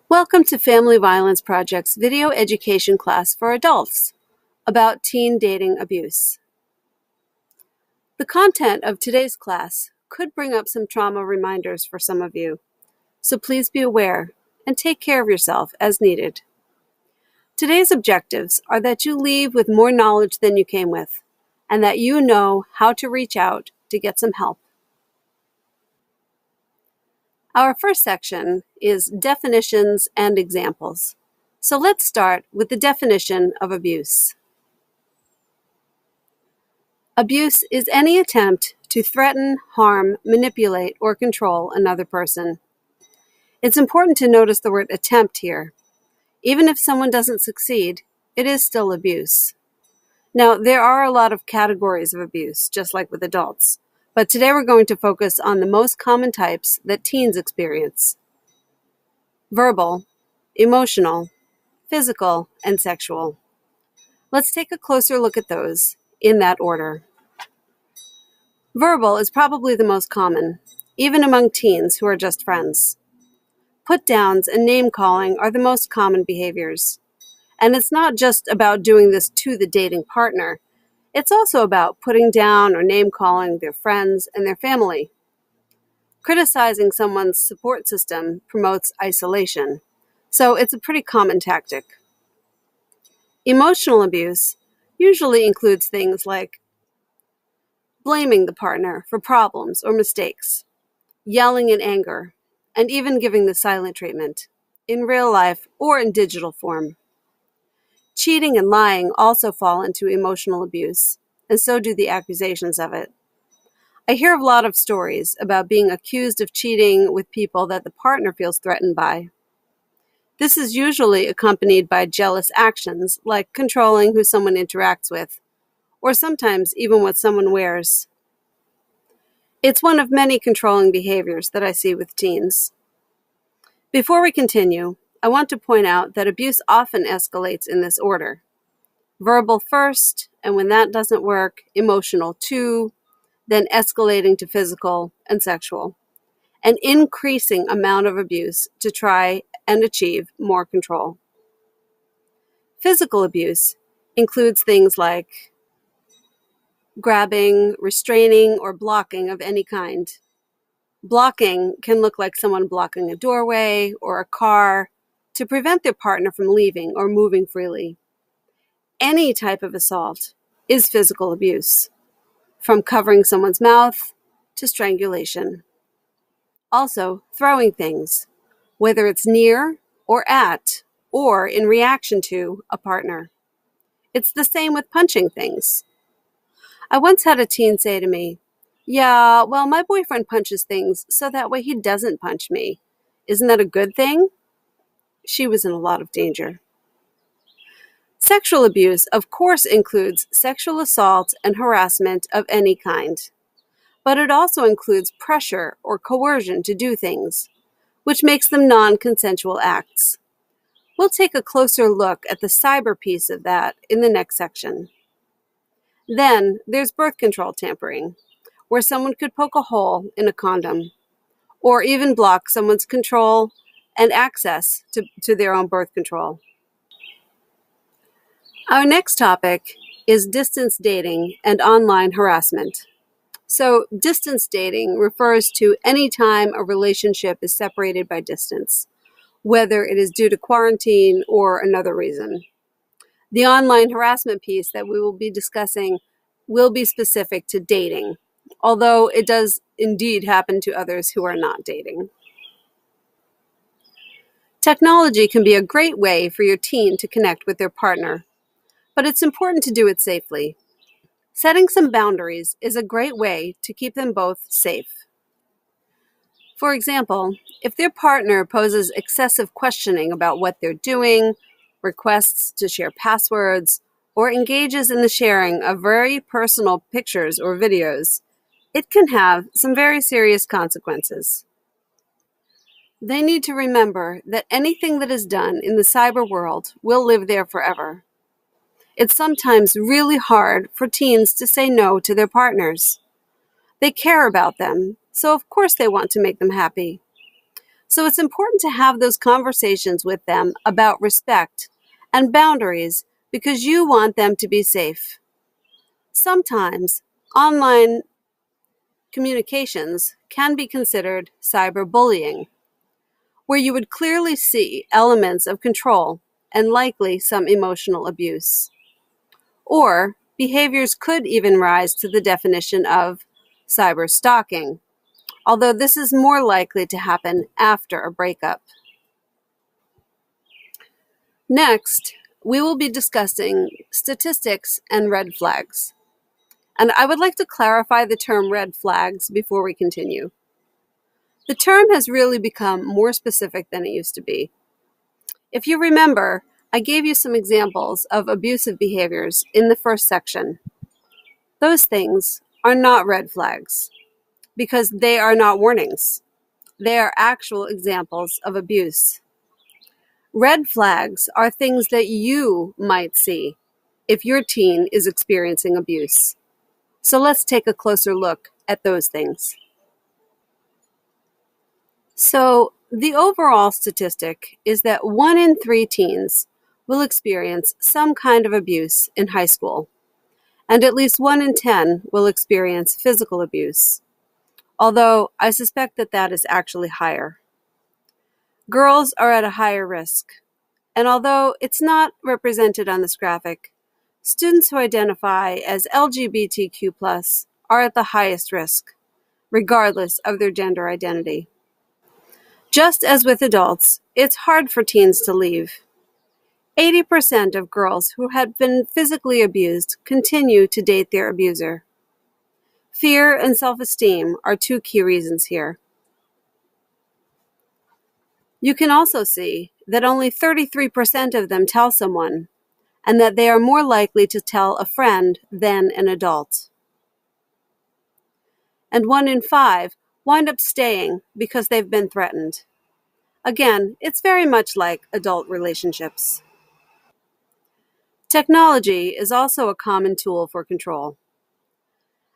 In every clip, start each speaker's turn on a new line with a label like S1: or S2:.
S1: Welcome to Family Violence Project's video education class for adults about teen dating abuse. The content of today's class could bring up some trauma reminders for some of you, so please be aware and take care of yourself as needed. Today's objectives are that you leave with more knowledge than you came with, and that you know how to reach out to get some help. Our first section is definitions and examples. So let's start with the definition of abuse. Abuse is any attempt to threaten, harm, manipulate, or control another person. It's important to notice the word attempt here. Even if someone doesn't succeed, it is still abuse. Now, there are a lot of categories of abuse, just like with adults. But today we're going to focus on the most common types that teens experience: verbal, emotional, physical, and sexual. Let's take a closer look at those in that order. Verbal is probably the most common, even among teens who are just friends. Put-downs and name-calling are the most common behaviors. And it's not just about doing this to the dating partner. It's also about putting down or name-calling their friends and their family. Criticizing someone's support system promotes isolation, so it's a pretty common tactic. Emotional abuse usually includes things like blaming the partner for problems or mistakes, yelling in anger, and even giving the silent treatment, in real life or in digital form. Cheating and lying also fall into emotional abuse, and so do the accusations of it. I hear a lot of stories about being accused of cheating with people that the partner feels threatened by. This is usually accompanied by jealous actions, like controlling who someone interacts with, or sometimes even what someone wears. It's one of many controlling behaviors that I see with teens. Before we continue, I want to point out that abuse often escalates in this order: verbal first, and when that doesn't work, emotional too, then escalating to physical and sexual, an increasing amount of abuse to try and achieve more control. Physical abuse includes things like grabbing, restraining, or blocking of any kind. Blocking can look like someone blocking a doorway or a car to prevent their partner from leaving or moving freely. Any type of assault is physical abuse, from covering someone's mouth to strangulation. Also, throwing things, whether it's near or at or in reaction to a partner. It's the same with punching things. I once had a teen say to me, "Yeah, well, my boyfriend punches things so that way he doesn't punch me. Isn't that a good thing?" She was in a lot of danger. Sexual abuse, of course, includes sexual assault and harassment of any kind. But it also includes pressure or coercion to do things, which makes them non-consensual acts. We'll take a closer look at the cyber piece of that in the next section. Then there's birth control tampering, where someone could poke a hole in a condom, or even block someone's control and access to their own birth control. Our next topic is distance dating and online harassment. So, distance dating refers to any time a relationship is separated by distance, whether it is due to quarantine or another reason. The online harassment piece that we will be discussing will be specific to dating, although it does indeed happen to others who are not dating. Technology can be a great way for your teen to connect with their partner, but it's important to do it safely. Setting some boundaries is a great way to keep them both safe. For example, if their partner poses excessive questioning about what they're doing, requests to share passwords, or engages in the sharing of very personal pictures or videos, it can have some very serious consequences. They need to remember that anything that is done in the cyber world will live there forever. It's sometimes really hard for teens to say no to their partners. They care about them, so of course they want to make them happy. So it's important to have those conversations with them about respect and boundaries because you want them to be safe. Sometimes online communications can be considered cyberbullying, where you would clearly see elements of control and likely some emotional abuse. Or behaviors could even rise to the definition of cyber stalking, although this is more likely to happen after a breakup. Next, we will be discussing statistics and red flags. And I would like to clarify the term red flags before we continue. The term has really become more specific than it used to be. If you remember, I gave you some examples of abusive behaviors in the first section. Those things are not red flags because they are not warnings. They are actual examples of abuse. Red flags are things that you might see if your teen is experiencing abuse. So let's take a closer look at those things. So the overall statistic is that 1 in 3 teens will experience some kind of abuse in high school, and at least 1 in 10 will experience physical abuse, although I suspect that that is actually higher. Girls are at a higher risk, and although it's not represented on this graphic, students who identify as LGBTQ+ are at the highest risk, regardless of their gender identity. Just as with adults, it's hard for teens to leave. 80% of girls who have been physically abused continue to date their abuser. Fear and self-esteem are 2 key reasons here. You can also see that only 33% of them tell someone, and that they are more likely to tell a friend than an adult. And 1 in 5 wind up staying because they've been threatened. Again, it's very much like adult relationships. Technology is also a common tool for control.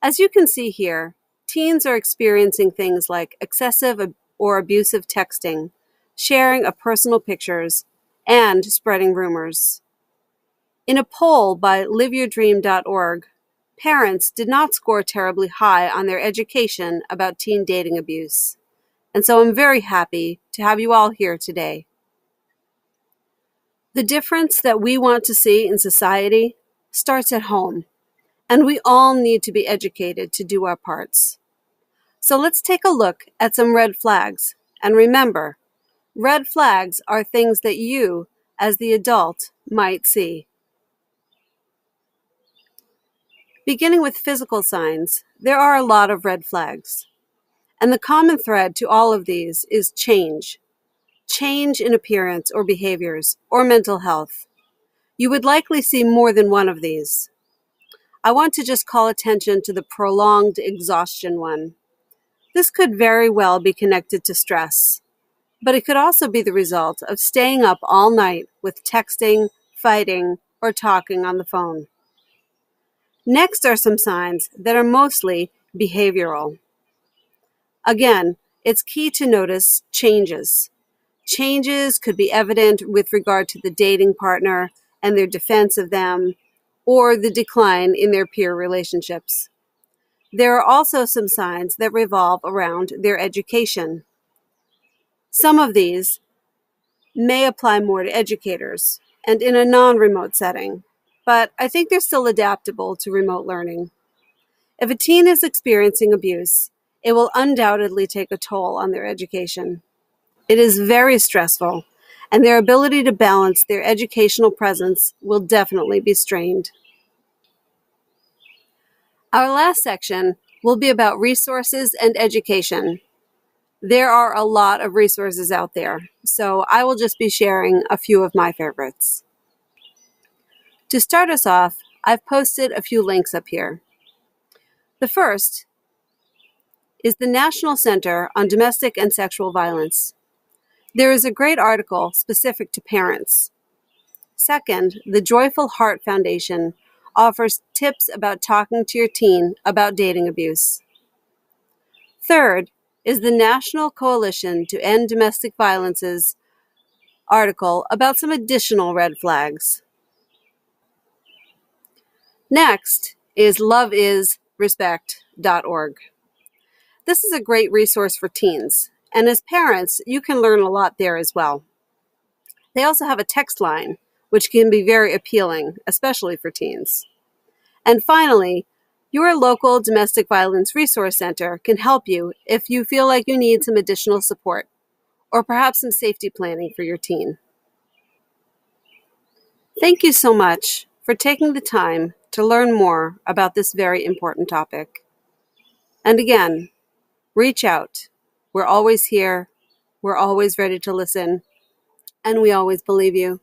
S1: As you can see here, teens are experiencing things like excessive or abusive texting, sharing of personal pictures, and spreading rumors. In a poll by liveyourdream.org, parents did not score terribly high on their education about teen dating abuse. And so I'm very happy to have you all here today. The difference that we want to see in society starts at home, and we all need to be educated to do our parts. So let's take a look at some red flags. And remember, red flags are things that you, as the adult, might see. Beginning with physical signs, there are a lot of red flags. And the common thread to all of these is change. Change in appearance or behaviors or mental health. You would likely see more than one of these. I want to just call attention to the prolonged exhaustion one. This could very well be connected to stress, but it could also be the result of staying up all night with texting, fighting, or talking on the phone. Next are some signs that are mostly behavioral. Again, it's key to notice changes. Changes could be evident with regard to the dating partner and their defense of them, or the decline in their peer relationships. There are also some signs that revolve around their education. Some of these may apply more to educators and in a non-remote setting, but I think they're still adaptable to remote learning. If a teen is experiencing abuse, it will undoubtedly take a toll on their education. It is very stressful, and their ability to balance their educational presence will definitely be strained. Our last section will be about resources and education. There are a lot of resources out there, so I will just be sharing a few of my favorites. To start us off, I've posted a few links up here. The first is the National Center on Domestic and Sexual Violence. There is a great article specific to parents. Second, the Joyful Heart Foundation offers tips about talking to your teen about dating abuse. Third is the National Coalition to End Domestic Violence's article about some additional red flags. Next is loveisrespect.org. This is a great resource for teens, and as parents, you can learn a lot there as well. They also have a text line, which can be very appealing, especially for teens. And finally, your local domestic violence resource center can help you if you feel like you need some additional support, or perhaps some safety planning for your teen. Thank you so much for taking the time to learn more about this very important topic. And again, reach out. We're always here. We're always ready to listen. And we always believe you.